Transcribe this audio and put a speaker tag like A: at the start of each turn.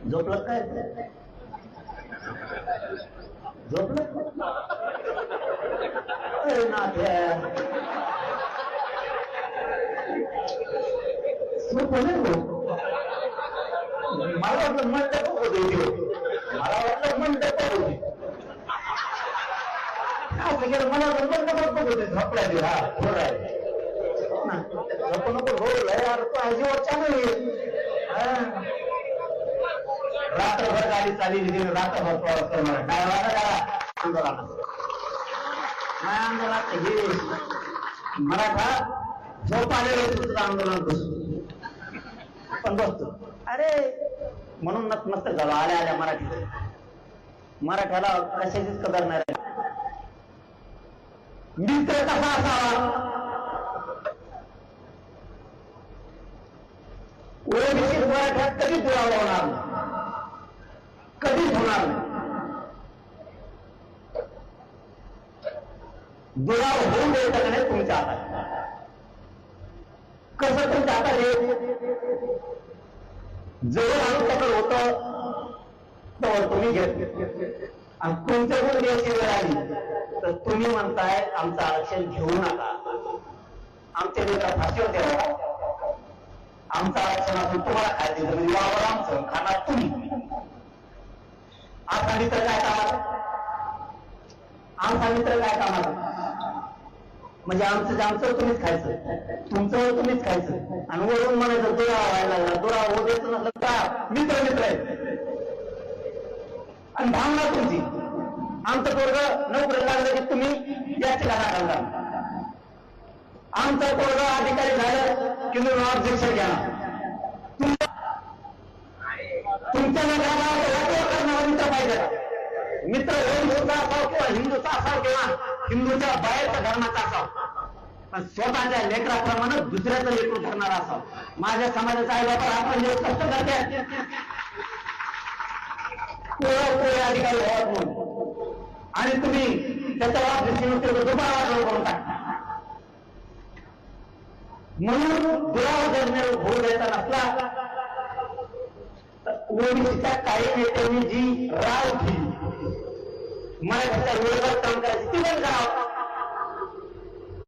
A: झोपलं काय झोपलं मला वाटलं मंडप होती मला वाटलं मंडप होती मला मंडप होते झोपला हा थोडा झोप नको हो लय अजिबात चांगली रात्रभर गाडी चालली रात्रभर प्रवास करणार काय आंदोलनात हे मराठा झोप आलेलं तुझं आंदोलन बसतो पण बसतो अरे म्हणून नतमस्त झालो आल्या आल्या मराठ्याला कशाचीच कदर नाही मित्र कसा असावा ओळखीत मराठ्यात कधीच दुरावा होणार कधीच होणार नाही दुराव होऊन द्यायचा नाही तुमच्या हातात कसं तुमच्या हातात जवळ आमच्याकडे होतं तर तुम्ही घेत आणि तुमच्याकडून द्यायची वेळ आली तर तुम्ही म्हणताय आमचं आरक्षण घेऊ नका आमच्या लेकरा फाशीवर द्यावा आमचं आरक्षण असून तुम्हाला काय देतं म्हणजे वावर आमचं खाणार तुम्ही आमचा मित्र काय कामाचा आमचा मित्र काय कामाचा म्हणजे आमचं तुम्हीच खायचं तुमचं तुम्हीच खायचं आणि वरून म्हणायचं दुरावा व्हायला लागला दुरावा होऊ द्यायचं नसलं का मित्र मित्र आहे आणि भावना तुमची आमचं पोरग नोकरी लागलं की तुम्ही याचिका दाखल करा आमचं पोरग अधिकारी झालं की तुम्ही ऑब्जेक्शन घ्या तुमच्या करणारा मित्र पाहिजे मित्र हिंदूचा असाव किंवा हिंदूचा असाव किंवा हिंदूच्या बाहेरच्या धर्माचा असाव पण स्वतःच्या लेकराप्रमाणे दुसऱ्याचं लेकरू धरणारा असाव माझ्या समाजाचा आई बाबा आपण जे कष्ट करते अधिकारी व्हावं म्हणून आणि तुम्ही त्याच्या दुबारा करून टाकता म्हणून दुरावा जर होऊ द्यायचा नसला ओबीसीच्या काही नेत्यांनी जी राव केली मराठीच्या विरोधात काम करायची ती पण करावं